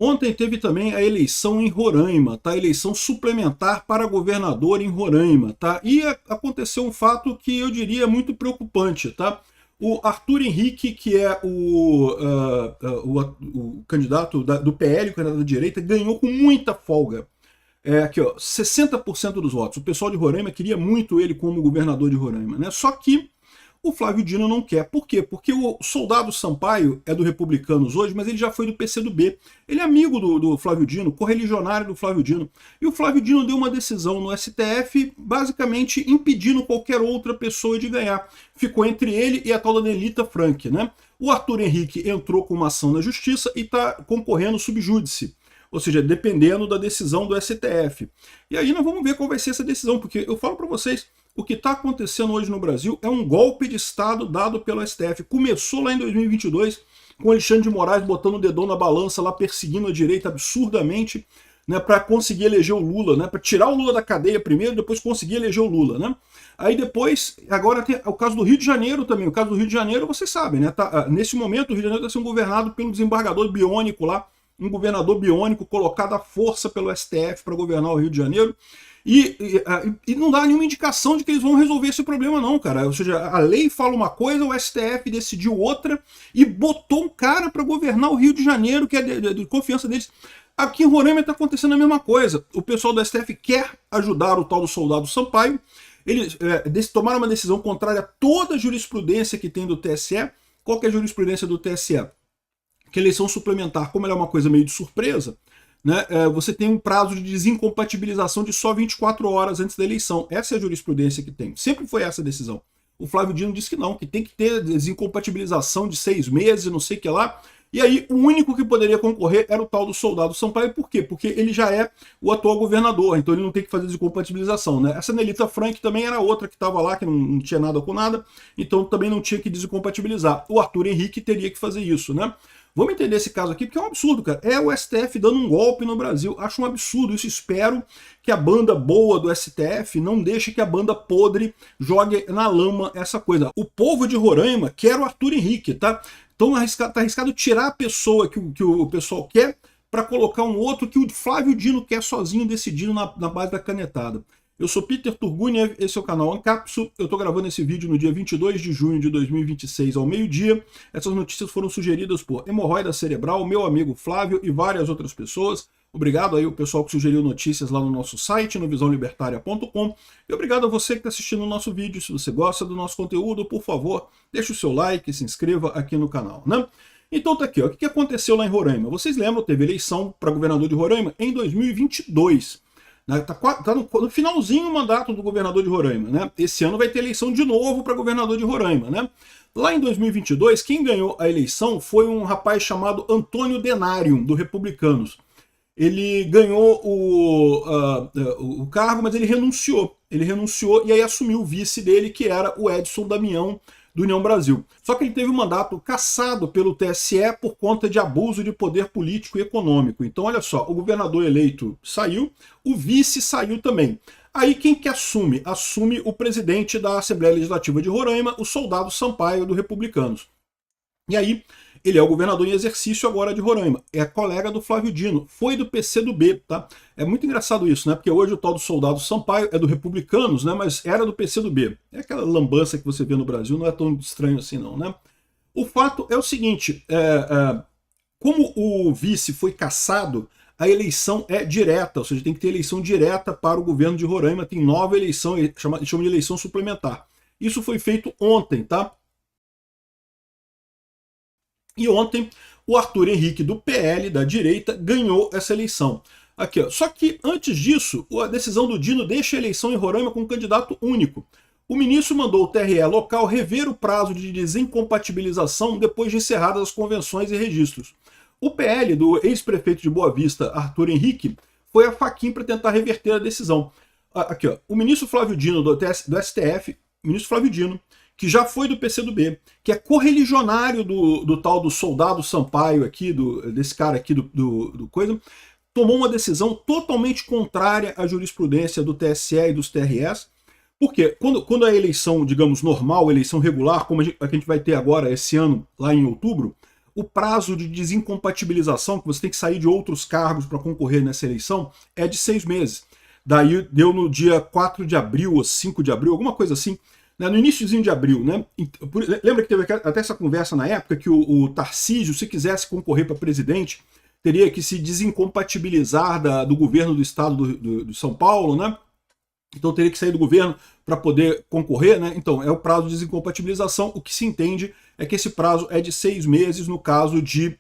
Ontem teve também a eleição em Roraima, tá? A eleição suplementar para governador em Roraima, tá? E aconteceu um fato que eu diria muito preocupante, tá? O Arthur Henrique, que é o candidato do PL, o candidato da direita, ganhou com muita folga. Aqui, ó, 60% dos votos. O pessoal de Roraima queria muito ele como governador de Roraima, né? Só que o Flávio Dino não quer. Por quê? Porque o Soldado Sampaio é do Republicanos hoje, mas ele já foi do PCdoB. Ele é amigo do Flávio Dino, correligionário do Flávio Dino. E o Flávio Dino deu uma decisão no STF, basicamente impedindo qualquer outra pessoa de ganhar. Ficou entre ele e a tal da Nelita Frank, né? O Arthur Henrique entrou com uma ação na justiça e está concorrendo sub júdice. Ou seja, dependendo da decisão do STF. E aí nós vamos ver qual vai ser essa decisão, porque eu falo para vocês, o que está acontecendo hoje no Brasil é um golpe de Estado dado pelo STF. Começou lá em 2022, com Alexandre de Moraes botando o dedão na balança, lá perseguindo a direita absurdamente, né, para conseguir eleger o Lula, né, para tirar o Lula da cadeia primeiro, depois conseguir eleger o Lula. Né? Aí depois, agora tem o caso do Rio de Janeiro também. O caso do Rio de Janeiro, vocês sabem, né, nesse momento o Rio de Janeiro está sendo governado pelo desembargador biônico lá, um governador biônico colocado à força pelo STF para governar o Rio de Janeiro. E não dá nenhuma indicação de que eles vão resolver esse problema não, cara. Ou seja, a lei fala uma coisa, o STF decidiu outra e botou um cara para governar o Rio de Janeiro, que é de confiança deles. Aqui em Roraima está acontecendo a mesma coisa. O pessoal do STF quer ajudar o tal do Soldado Sampaio. Eles tomaram uma decisão contrária a toda a jurisprudência que tem do TSE. Qual que é a jurisprudência do TSE? Que a eleição suplementar, como ela é uma coisa meio de surpresa, né, você tem um prazo de desincompatibilização de só 24 horas antes da eleição. Essa é a jurisprudência que tem. Sempre foi essa a decisão. O Flávio Dino disse que não, que tem que ter desincompatibilização de 6 meses, não sei o que lá. E aí o único que poderia concorrer era o tal do Soldado Sampaio. Por quê? Porque ele já é o atual governador, então ele não tem que fazer desincompatibilização. Né? Essa Nelita Frank também era outra que estava lá, que não tinha nada com nada, então também não tinha que desincompatibilizar. O Arthur Henrique teria que fazer isso, né? Vamos entender esse caso aqui, porque é um absurdo, cara. É o STF dando um golpe no Brasil. Acho um absurdo isso. Espero que a banda boa do STF não deixe que a banda podre jogue na lama essa coisa. O povo de Roraima quer o Arthur Henrique, tá? Então tá arriscado tirar a pessoa que o pessoal quer para colocar um outro que o Flávio Dino quer sozinho, decidindo na base da canetada. Eu sou Peter Turguniev, esse é o canal Ancapsu. Eu estou gravando esse vídeo no dia 22 de junho de 2026 ao meio-dia. Essas notícias foram sugeridas por Hemorroida Cerebral, meu amigo Flávio e várias outras pessoas. Obrigado aí ao pessoal que sugeriu notícias lá no nosso site, no visãolibertaria.com. E obrigado a você que está assistindo o nosso vídeo. Se você gosta do nosso conteúdo, por favor, deixe o seu like e se inscreva aqui no canal, né? Então tá aqui, ó, o que aconteceu lá em Roraima? Vocês lembram, teve eleição para governador de Roraima em 2022. Tá no finalzinho o mandato do governador de Roraima, né? Esse ano vai ter eleição de novo para governador de Roraima, né? Lá em 2022, quem ganhou a eleição foi um rapaz chamado Antônio Denário, do Republicanos. Ele ganhou o cargo, mas ele renunciou. Ele renunciou e aí assumiu o vice dele, que era o Edson Damião, do União Brasil. Só que ele teve um mandato cassado pelo TSE por conta de abuso de poder político e econômico. Então, olha só, o governador eleito saiu, o vice saiu também. Aí quem que assume? Assume o presidente da Assembleia Legislativa de Roraima, o Soldado Sampaio, do Republicanos. E aí, ele é o governador em exercício agora de Roraima. É colega do Flávio Dino. Foi do PCdoB, tá? É muito engraçado isso, né? Porque hoje o tal do Soldado Sampaio é do Republicanos, né? Mas era do PCdoB. É aquela lambança que você vê no Brasil, não é tão estranho assim não, né? O fato é o seguinte, como o vice foi cassado, a eleição é direta, ou seja, tem que ter eleição direta para o governo de Roraima, tem nova eleição, chama de eleição suplementar. Isso foi feito ontem, tá? E ontem o Arthur Henrique do PL, da direita, ganhou essa eleição. Aqui, ó. Só que antes disso, a decisão do Dino deixa a eleição em Roraima com um candidato único. O ministro mandou o TRE local rever o prazo de desincompatibilização depois de encerradas as convenções e registros. O PL do ex-prefeito de Boa Vista, Arthur Henrique, foi a faquinha para tentar reverter a decisão. Aqui, ó. O ministro Flávio Dino do STF, ministro Flávio Dino, que já foi do PCdoB, que é correligionário do tal do Soldado Sampaio aqui, desse cara aqui do coisa, tomou uma decisão totalmente contrária à jurisprudência do TSE e dos TRS, porque quando a eleição, digamos, normal, eleição regular, como a gente vai ter agora esse ano, lá em outubro, o prazo de desincompatibilização, que você tem que sair de outros cargos para concorrer nessa eleição, é de 6 meses. Daí deu no dia 4 de abril ou 5 de abril, alguma coisa assim, né, no iníciozinho de abril, né? Lembra que teve até essa conversa na época que o Tarcísio, se quisesse concorrer para presidente, teria que se desincompatibilizar do governo do estado de São Paulo, né? Então teria que sair do governo para poder concorrer, né? Então é o prazo de desincompatibilização. O que se entende é que esse prazo é de 6 meses no caso de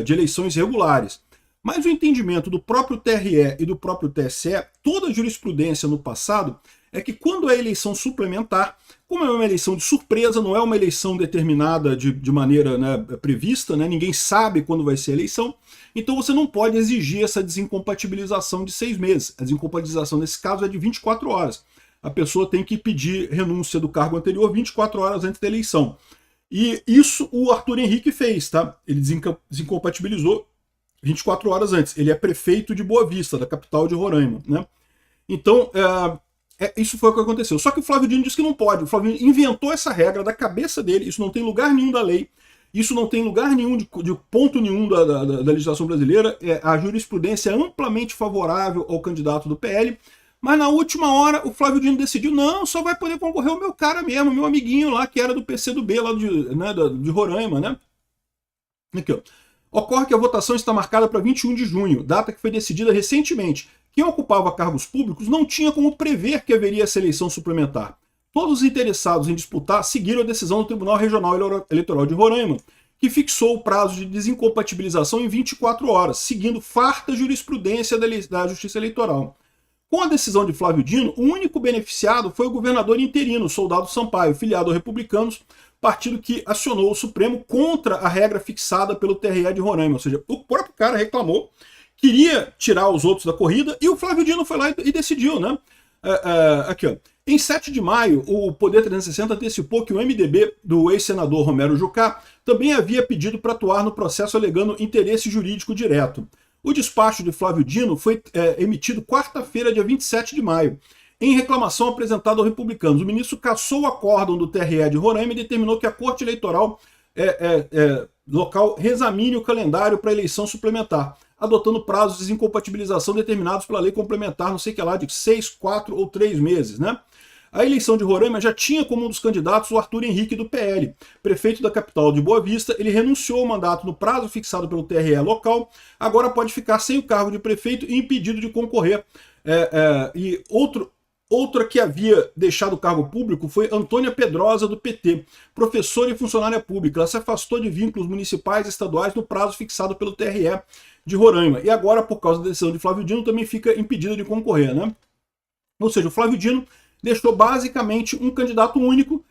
eleições regulares. Mas o entendimento do próprio TRE e do próprio TSE, toda a jurisprudência no passado, é que quando é eleição suplementar, como é uma eleição de surpresa, não é uma eleição determinada de maneira, né, prevista, né, ninguém sabe quando vai ser a eleição, então você não pode exigir essa desincompatibilização de 6 meses. A desincompatibilização nesse caso é de 24 horas. A pessoa tem que pedir renúncia do cargo anterior 24 horas antes da eleição. E isso o Arthur Henrique fez, tá? Ele desincompatibilizou 24 horas antes. Ele é prefeito de Boa Vista, da capital de Roraima, né? Então, isso foi o que aconteceu. Só que o Flávio Dino disse que não pode. O Flávio Dino inventou essa regra da cabeça dele, isso não tem lugar nenhum da lei, isso não tem lugar nenhum, de ponto nenhum da legislação brasileira. A jurisprudência é amplamente favorável ao candidato do PL, mas na última hora o Flávio Dino decidiu, não, só vai poder concorrer o meu cara mesmo, meu amiguinho lá, que era do PCdoB, lá de Roraima, né? Aqui, ó. Ocorre que a votação está marcada para 21 de junho, data que foi decidida recentemente. Quem ocupava cargos públicos não tinha como prever que haveria essa eleição suplementar. Todos os interessados em disputar seguiram a decisão do Tribunal Regional Eleitoral de Roraima, que fixou o prazo de desincompatibilização em 24 horas, seguindo farta jurisprudência da Justiça Eleitoral. Com a decisão de Flávio Dino, o único beneficiado foi o governador interino, Soldado Sampaio, filiado aos Republicanos, partido que acionou o Supremo contra a regra fixada pelo TRE de Roraima. Ou seja, o próprio cara reclamou, queria tirar os outros da corrida, e o Flávio Dino foi lá e decidiu, né? Aqui, ó. Em 7 de maio, o Poder 360 antecipou que o MDB do ex-senador Romero Jucá também havia pedido para atuar no processo alegando interesse jurídico direto. O despacho de Flávio Dino foi emitido quarta-feira, dia 27 de maio. Em reclamação apresentada aos republicanos, o ministro cassou o acórdão do TRE de Roraima e determinou que a Corte Eleitoral local reexamine o calendário para a eleição suplementar, adotando prazos de desincompatibilização determinados pela lei complementar, não sei o que lá, de 6, 4 ou 3 meses, né? A eleição de Roraima já tinha como um dos candidatos o Arthur Henrique do PL. Prefeito da capital de Boa Vista, ele renunciou ao mandato no prazo fixado pelo TRE local, agora pode ficar sem o cargo de prefeito e impedido de concorrer. Outra que havia deixado o cargo público foi Antônia Pedrosa, do PT, professora e funcionária pública. Ela se afastou de vínculos municipais e estaduais no prazo fixado pelo TRE de Roraima. E agora, por causa da decisão de Flávio Dino, também fica impedida de concorrer, né? Ou seja, o Flávio Dino deixou basicamente um candidato único,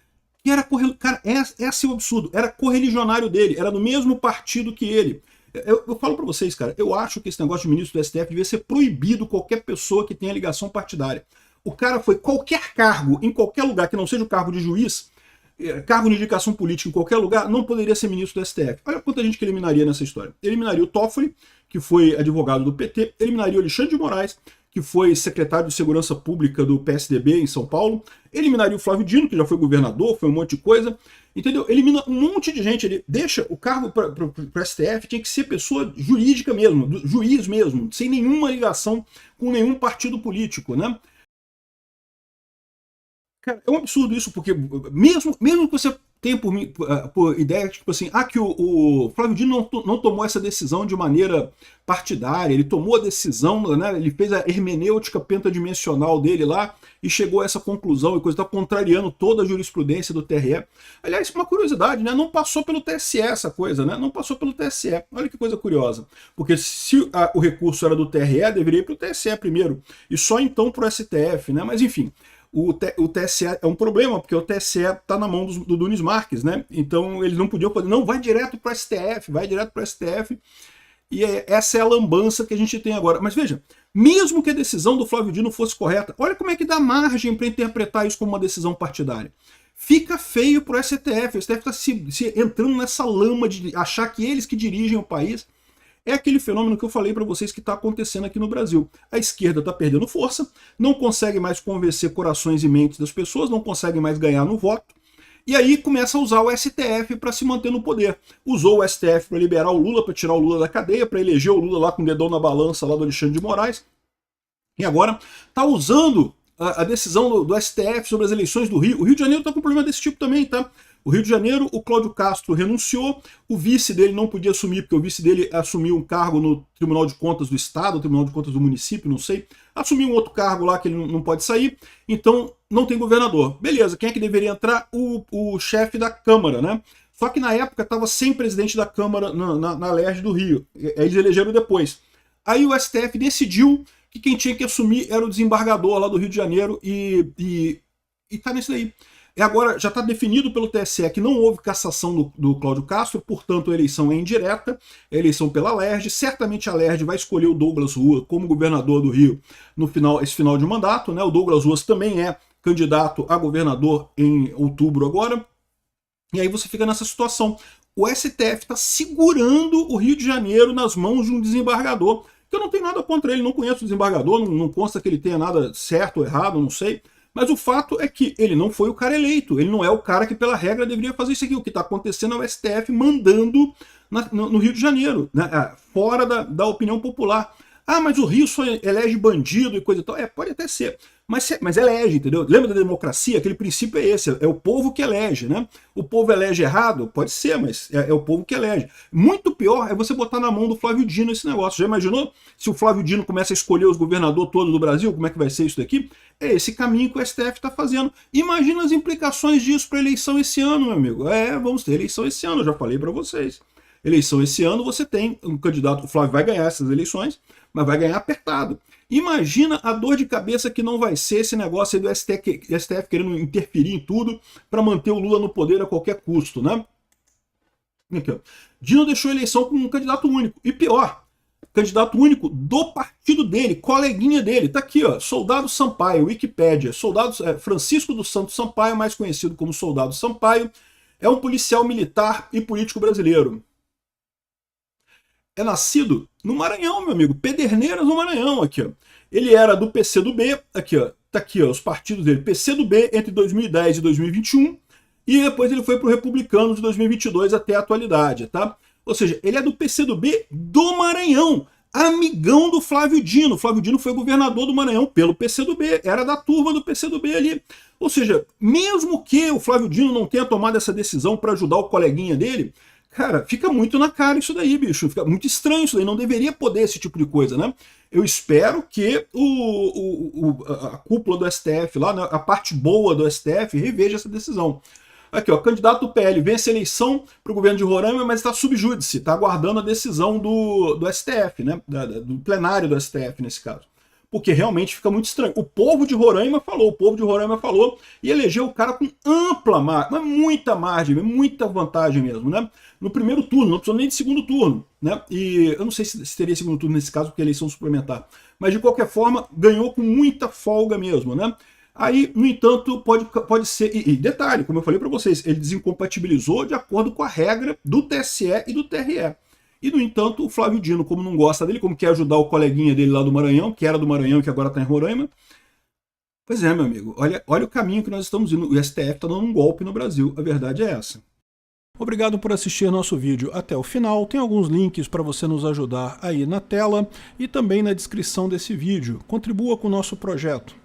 que era cara, esse é o absurdo, era correligionário dele, era do mesmo partido que ele. Eu falo para vocês, cara, eu acho que esse negócio de ministro do STF devia ser proibido qualquer pessoa que tenha ligação partidária. O cara foi qualquer cargo, em qualquer lugar, que não seja o cargo de juiz, cargo de indicação política em qualquer lugar, não poderia ser ministro do STF. Olha quanta gente que eliminaria nessa história. Eliminaria o Toffoli, que foi advogado do PT, eliminaria o Alexandre de Moraes, que foi secretário de Segurança Pública do PSDB em São Paulo, eliminaria o Flávio Dino, que já foi governador, foi um monte de coisa, entendeu? Elimina um monte de gente, ele deixa o cargo para o STF, tinha que ser pessoa jurídica mesmo, juiz mesmo, sem nenhuma ligação com nenhum partido político, né? Cara, é um absurdo isso, porque mesmo que você tenha por ideia, tipo assim, que o Flávio Dino não tomou essa decisão de maneira partidária, ele tomou a decisão, né, ele fez a hermenêutica pentadimensional dele lá e chegou a essa conclusão e coisa, está contrariando toda a jurisprudência do TRE. Aliás, uma curiosidade, né, não passou pelo TSE essa coisa, né, não passou pelo TSE. Olha que coisa curiosa, porque se o recurso era do TRE, deveria ir para o TSE primeiro, e só então para o STF, né, mas enfim. O TSE é um problema, porque o TSE está na mão do Nunes Marques, né? Então eles não podiam fazer, não, vai direto para o STF, vai direto para o STF. E essa é a lambança que a gente tem agora. Mas veja, mesmo que a decisão do Flávio Dino fosse correta, olha como é que dá margem para interpretar isso como uma decisão partidária. Fica feio para o STF. O STF está se entrando nessa lama de achar que eles que dirigem o país. É aquele fenômeno que eu falei para vocês que está acontecendo aqui no Brasil. A esquerda está perdendo força, não consegue mais convencer corações e mentes das pessoas, não consegue mais ganhar no voto, E aí começa a usar o STF para se manter no poder. Usou o STF para liberar o Lula, para tirar o Lula da cadeia, para eleger o Lula lá com o dedão na balança lá do Alexandre de Moraes. E agora está usando a decisão do STF sobre as eleições do Rio. O Rio de Janeiro está com um problema desse tipo também, tá? O Rio de Janeiro, o Cláudio Castro renunciou, o vice dele não podia assumir, porque o vice dele assumiu um cargo no Tribunal de Contas do Estado, Tribunal de Contas do município, não sei. Assumiu um outro cargo lá que ele não pode sair, então não tem governador. Beleza, quem é que deveria entrar? O chefe da Câmara, né? Só que na época estava sem presidente da Câmara na LERJ do Rio. Eles elegeram depois. Aí o STF decidiu que quem tinha que assumir era o desembargador lá do Rio de Janeiro e tá nesse daí. E agora já está definido pelo TSE que não houve cassação do Cláudio Castro, portanto a eleição é indireta, a eleição pela LERJ. Certamente a LERJ vai escolher o Douglas Rua como governador do Rio no esse final de mandato, né? O Douglas Rua também é candidato a governador em outubro agora. E aí você fica nessa situação. O STF está segurando o Rio de Janeiro nas mãos de um desembargador. Eu não tenho nada contra ele, não conheço o desembargador, não consta que ele tenha nada certo ou errado, não sei. Mas o fato é que ele não foi o cara eleito, ele não é o cara que pela regra deveria fazer isso aqui. O que está acontecendo é o STF mandando no Rio de Janeiro, né? Fora da opinião popular. Ah, mas o Rio só elege bandido e coisa e tal. Pode até ser, mas elege, entendeu? Lembra da democracia? Aquele princípio é esse, é o povo que elege, né? O povo elege errado? Pode ser, mas é o povo que elege. Muito pior é você botar na mão do Flávio Dino esse negócio. Já imaginou se o Flávio Dino começa a escolher os governadores todos do Brasil? Como é que vai ser isso daqui? É esse caminho que o STF está fazendo. Imagina as implicações disso para a eleição esse ano, meu amigo. Vamos ter eleição esse ano, eu já falei para vocês. Eleição esse ano, você tem um candidato, o Flávio vai ganhar essas eleições, mas vai ganhar apertado. Imagina a dor de cabeça que não vai ser esse negócio aí do STF querendo interferir em tudo para manter o Lula no poder a qualquer custo, né? Aqui, ó. Dino deixou a eleição com um candidato único. E pior, candidato único do partido dele, coleguinha dele. Tá aqui, ó, Soldado Sampaio, Wikipédia. Francisco dos Santos Sampaio, mais conhecido como Soldado Sampaio, é um policial militar e político brasileiro. É nascido no Maranhão, meu amigo, Pederneiras, no Maranhão, aqui, ó. Ele era do PCdoB, aqui, ó, tá aqui, ó, os partidos dele, PCdoB entre 2010 e 2021, e depois ele foi pro Republicano de 2022 até a atualidade, tá? Ou seja, ele é do PCdoB do Maranhão, amigão do Flávio Dino. Flávio Dino foi governador do Maranhão pelo PCdoB, era da turma do PCdoB ali. Ou seja, mesmo que o Flávio Dino não tenha tomado essa decisão para ajudar o coleguinha dele, cara, fica muito na cara isso daí, bicho. Fica muito estranho isso daí. Não deveria poder esse tipo de coisa, né? Eu espero que a cúpula do STF lá, né, a parte boa do STF, reveja essa decisão. Aqui, ó, candidato do PL vence a eleição para o governo de Roraima, mas está sub júdice, está aguardando a decisão do STF, né? Do plenário do STF, nesse caso. Porque realmente fica muito estranho. O povo de Roraima falou, e elegeu o cara com ampla margem, mas muita margem, muita vantagem mesmo, né? No primeiro turno, não precisou nem de segundo turno, né? E eu não sei se teria segundo turno nesse caso, porque é eleição suplementar. Mas de qualquer forma, ganhou com muita folga mesmo, né? Aí, no entanto, pode ser... E detalhe, como eu falei para vocês, ele desincompatibilizou de acordo com a regra do TSE e do TRE. E, no entanto, o Flávio Dino, como não gosta dele, como quer ajudar o coleguinha dele lá do Maranhão, que era do Maranhão e que agora está em Roraima... Pois é, meu amigo, olha o caminho que nós estamos indo. O STF está dando um golpe no Brasil, a verdade é essa. Obrigado por assistir nosso vídeo até o final. Tem alguns links para você nos ajudar aí na tela e também na descrição desse vídeo. Contribua com o nosso projeto.